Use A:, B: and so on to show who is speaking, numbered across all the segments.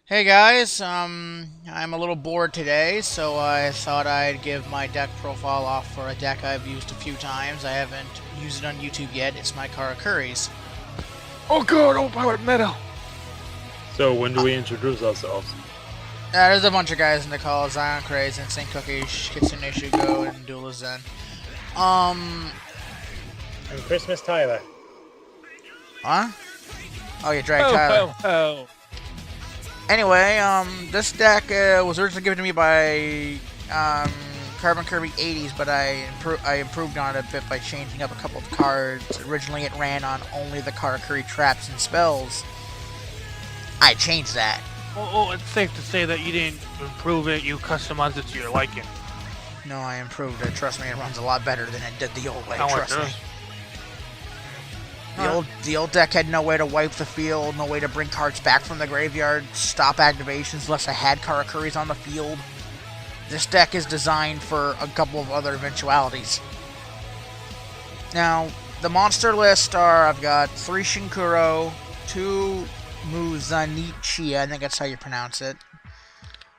A: Hey guys, I'm a little bored today, so I thought I'd give my deck profile off for a deck I've used a few times. I haven't used it on YouTube yet. It's my Karakuri's.
B: Oh god, overpowered metal!
C: So when do we introduce ourselves?
A: There's a bunch of guys in the call: Zion Craze, Insane Cookie, Kitsune Shugo, and Duelist Zen.
C: And Christmas Tyler.
A: Huh? Oh, yeah, Drag Tyler.
B: Oh.
A: Anyway, this deck was originally given to me by Carbon Kirby 80s, but I improved on it a bit by changing up a couple of cards. Originally, it ran on only the Karakuri traps and spells. I changed that.
B: Oh, it's safe to say that you didn't improve it, you customized it to your liking.
A: No, I improved it. Trust me, it runs a lot better than it did the old way.
B: How much
A: Trust me.
B: does?
A: The old deck had no way to wipe the field, no way to bring cards back from the graveyard, stop activations unless I had Karakuris on the field. This deck is designed for a couple of other eventualities. Now, the monster list are, I've got 3 Shinkuro, 2 Muzanichiha, I think that's how you pronounce it.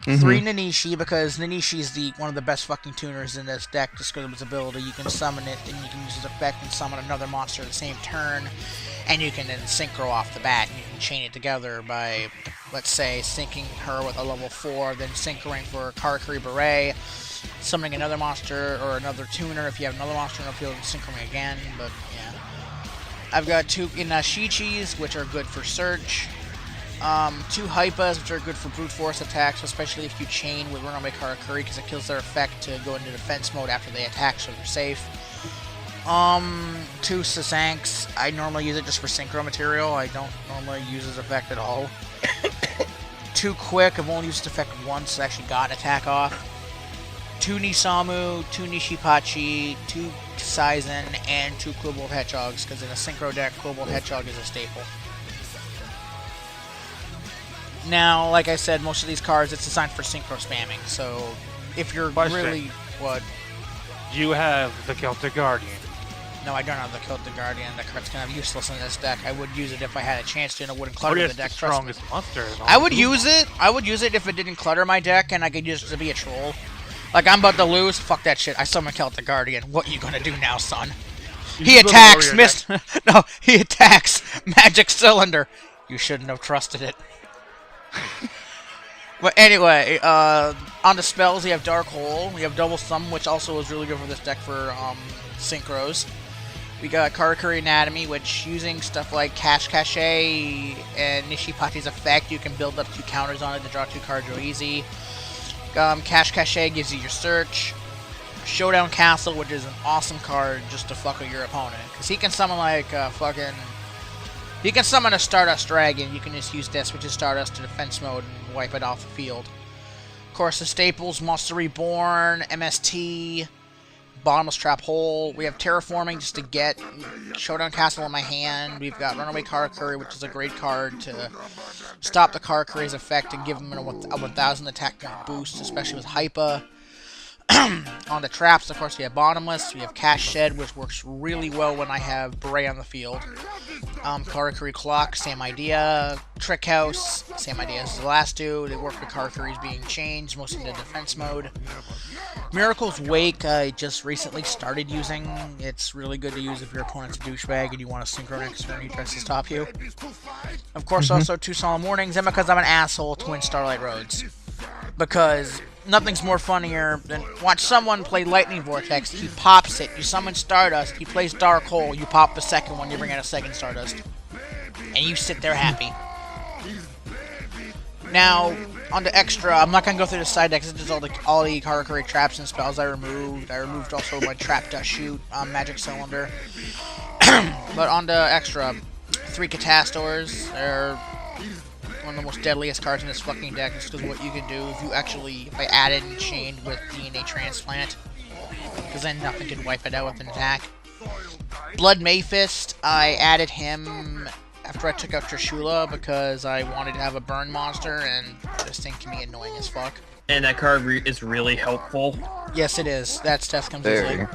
A: 3 Ninishi, because Ninishi is one of the best fucking tuners in this deck just because of its ability. You can summon it, and you can use its effect and summon another monster at the same turn, and you can then synchro off the bat, and you can chain it together by, let's say, syncing her with a level 4, then synchroing for Karakuri Burei, summoning another monster or another tuner if you have another monster in the field, and synchroing again, but yeah. I've got 2 Inashichis, which are good for search. 2 Haipas, which are good for brute force attacks, especially if you chain with Runaway Karakuri, because it kills their effect to go into defense mode after they attack, so they're safe. 2 Sazanks, I normally use it just for synchro material, I don't normally use its effect at all. 2 Kuick, I've only used its effect once, so I actually got an attack off. 2 Nisamu, 2 Nishipachi, 2 Saizan, and 2 Quillbolt Hedgehogs, because in a synchro deck, Quillbolt Hedgehog is a staple. Now, like I said, most of these cards, it's designed for synchro spamming, so if you're really... What?
B: Do you have the Celtic Guardian?
A: No, I don't have the Celtic Guardian. That card's kind of useless in this deck. I would use it if I had a chance to, and it wouldn't clutter the deck.
B: The strongest monster.
A: I would use it. I would use it if it didn't clutter my deck, and I could use it to be a troll. Like, I'm about to lose. Fuck that shit. I summon Celtic Guardian. What you gonna do now, son? He attacks, No, he attacks Magic Cylinder. You shouldn't have trusted it. But anyway, on the spells, we have Dark Hole. We have Double Summon, which also is really good for this deck for synchros. We got Karakuri Anatomy, which using stuff like Cache and Nishipachi's effect, you can build up 2 counters on it to draw 2 cards real easy. Cache gives you your search. Showdown Castle, which is an awesome card just to fuck with your opponent. Because he can summon like he can summon a Stardust Dragon. You can just use this, which is Stardust, to defense mode and wipe it off the field. Of course, the staples: Monster Reborn, MST, Bottomless Trap Hole. We have Terraforming just to get Showdown Castle in my hand. We've got Runaway Karakuri, which is a great card to stop the Karakuri's effect and give him a 1,000 attack point boost, especially with Haipa. On the traps, of course, we have Bottomless. We have Cache Shed, which works really well when I have Burei on the field. Karakuri Klock, same idea. Trick House, same idea as the last 2. They work with Karakuris being changed, mostly into defense mode. Miracle's Wake, I just recently started using. It's really good to use if your opponent's a douchebag and you want to synchro next turn he tries to stop you. Of course, also 2 Solemn Warnings, and because I'm an asshole, Twin Starlight Roads. Because nothing's more funnier than watch someone play Lightning Vortex, he pops it, you summon Stardust, he plays Dark Hole, you pop the second one, you bring out a second Stardust. And you sit there happy. Now, on the extra, I'm not going to go through the side decks, this is all the Karakuri traps and spells I removed. I removed also my Trap Dust Shoot, Magic Cylinder. But on the extra, 3 Catastors, they're one of the most deadliest cards in this fucking deck, just because what you can do if I added and chained with DNA Transplant, because then nothing can wipe it out with an attack. Blood Mayfist, I added him after I took out Trishula because I wanted to have a burn monster, and this thing can be annoying as fuck.
D: And that card is really helpful.
A: Yes, it is. That stuff comes easily.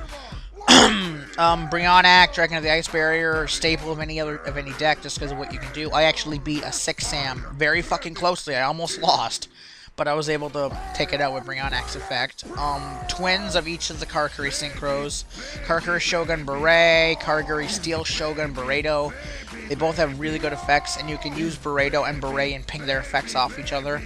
A: Brionac, Dragon of the Ice Barrier, staple of any deck just because of what you can do. I actually beat a 6-Sam very fucking closely. I almost lost, but I was able to take it out with Brionac's effect. Twins of each of the Karakuri Synchros. Karakuri Shogun Burei, Karakuri Steel Shogun Burrito. They both have really good effects, and you can use Burrito and Burei and ping their effects off each other.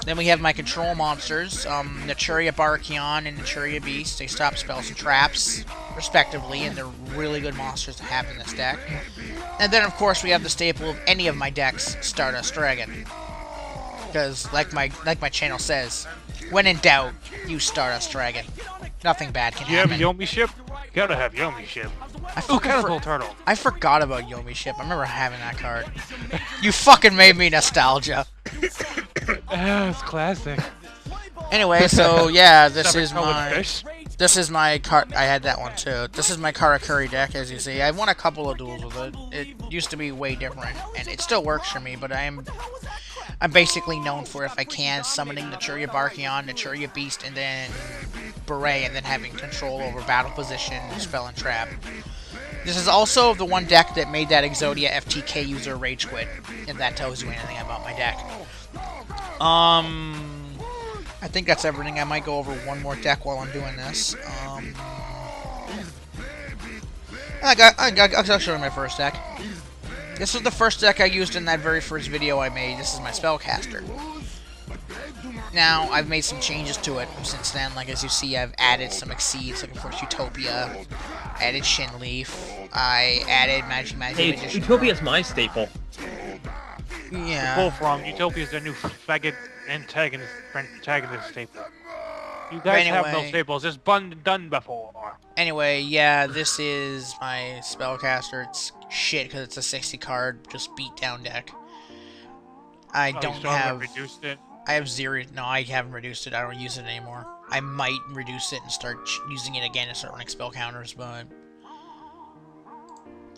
A: Then we have my control monsters, Naturia Barkion and Naturia Beast. They stop spells and traps, respectively, and they're really good monsters to have in this deck. And then, of course, we have the staple of any of my decks, Stardust Dragon. Because, like my channel says, when in doubt, use Stardust Dragon. Nothing bad can happen.
B: You have Yomi Ship? You gotta have Yomi Ship. Catapult Turtle.
A: I forgot about Yomi Ship. I remember having that card. You fucking made me nostalgia.
B: It's classic.
A: Anyway, so yeah, this is my card. I had that one too. This is my Karakuri deck, as you see. I've won a couple of duels with it. It used to be way different, and it still works for me. But I'm basically known for, if I can, summoning Naturia Barkion, Naturia Beast, and then Burei, and then having control over battle position, spell, and trap. This is also the one deck that made that Exodia FTK user rage quit, if that tells you anything about my deck. I think that's everything. I might go over one more deck while I'm doing this. I'll show you my first deck. This was the first deck I used in that very first video I made. This is my Spellcaster. Now, I've made some changes to it since then. Like, as you see, I've added some Exceeds, like, of course, Utopia. Added Shinleaf. I added Magic
D: Hey, Utopia's my staple.
A: Yeah.
B: Pull from Utopia's their new faggot antagonist staple. You guys have no staples. It's been done before.
A: Anyway, yeah, this is my Spellcaster. It's shit because it's a 60 card, just beat down deck. I don't have.
B: Reduced it?
A: I have zero. No, I haven't reduced it. I don't use it anymore. I might reduce it and start using it again and start running spell counters, but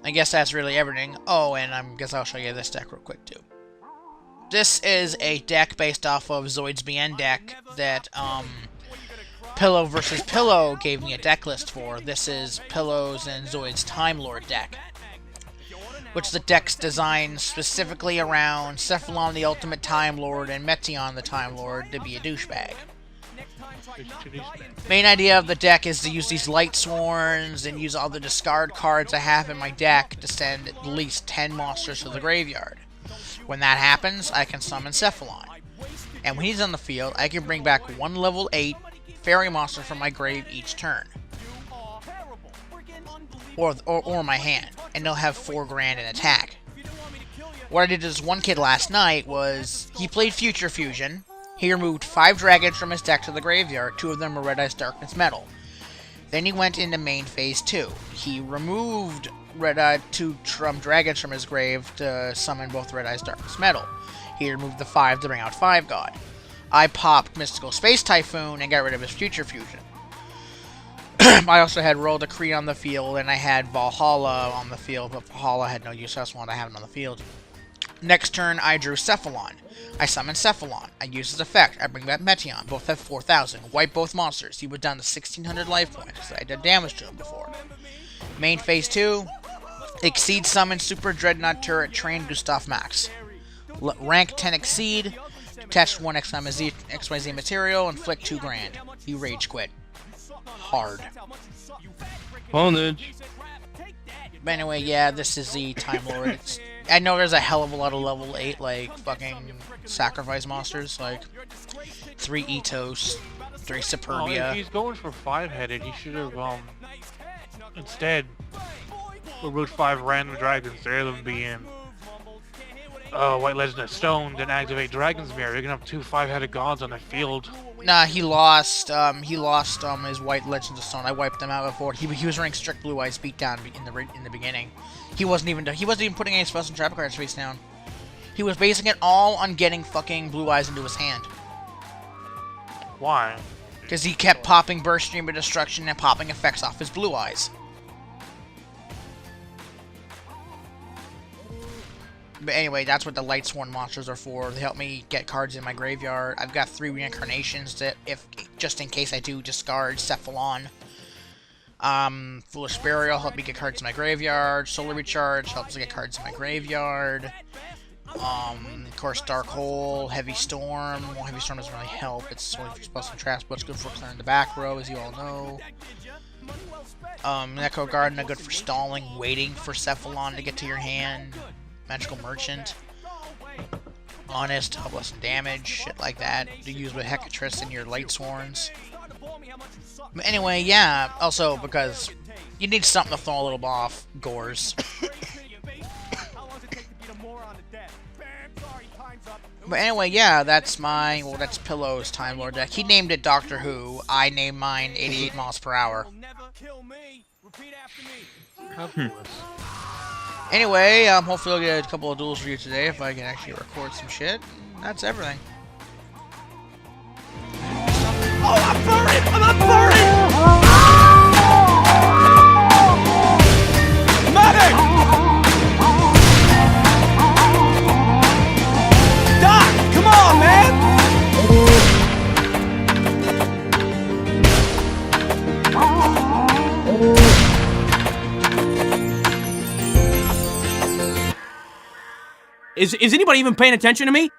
A: I guess that's really everything. Oh, and I guess I'll show you this deck real quick too. This is a deck based off of Zoid's BN deck that Pillow vs. Pillow gave me a deck list for. This is Pillow's and Zoid's Time Lord deck, which the deck's designed specifically around Cephalon the Ultimate Time Lord and Meteion the Time Lord to be a douchebag. Main idea of the deck is to use these Light Sworns and use all the discard cards I have in my deck to send at least 10 monsters to the graveyard. When that happens, I can summon Cephalon. And when he's on the field, I can bring back one level 8 fairy monster from my grave each turn. Or my hand. And they'll have 4 grand in attack. What I did to this one kid last night was, he played Future Fusion. He removed 5 dragons from his deck to the graveyard. 2 of them were Red Eyes Darkness Metal. Then he went into main phase 2. He removed 2 dragons from his grave to summon both Red Eyes Darkness Metal. He removed the 5 to bring out 5 God. I popped Mysticalspacetyphoon and got rid of his Future Fusion. I also had Royal Decree on the field, and I had Valhalla on the field, but Valhalla had no use, so I just wanted to have it on the field. Next turn, I drew Cephalon. I summoned Cephalon. I use his effect. I bring back Meteion. Both have 4,000. Wipe both monsters. He was down to 1,600 life points, because I did damage to him before. Main phase 2, Exceed summon Super Dreadnought Turret Train Gustav Max. Rank 10 Exceed. Detach 1 XYZ material. Inflict 2 grand. You rage quit. Hard.
D: Bondage.
A: But anyway, yeah, this is the Time Lord. I know there's a hell of a lot of level 8, like, fucking sacrifice monsters, like 3 Etos, 3 Superbia.
B: If he's going for 5-headed, he should have, instead, root 5 random dragons, 3 of them being White Legend of Stone, then activate Dragon's Mirror. You're gonna have 2 5-headed gods on the field.
A: Nah, he lost his White Legends of Stone. I wiped them out before. He was running strict Blue Eyes Beatdown in the beginning. He wasn't even putting any spells and trap cards face down. He was basing it all on getting fucking Blue Eyes into his hand.
B: Why?
A: Because he kept popping Burst Stream of Destruction and popping effects off his Blue Eyes. But anyway, that's what the Light Sworn monsters are for. They help me get cards in my graveyard. I've got 3 reincarnations that, if just in case I do discard Cephalon, Foolish Burial helped me get cards in my graveyard. Solar Recharge helps me get cards in my graveyard. Of course, Dark Hole, Heavy Storm. Well, Heavy Storm doesn't really help. It's only for spells and traps, but it's good for clearing the back row, as you all know. Echo Garden, good for stalling, waiting for Cephalon to get to your hand. Magical Merchant. Honest, help lessen damage, shit like that. To use with Hecatrice in your Light Sworns. But anyway, yeah, also because you need something to throw a little off Gores. But anyway, yeah, that's my, well, that's Pillow's Time Lord deck. He named it Doctor Who. I named mine 88 miles per hour. Anyway, hopefully I'll get a couple of duels for you today if I can actually record some shit. That's everything.
E: Oh, I'm burning! I'm burning! Medic! Doc, come on, man! Is anybody even paying attention to me?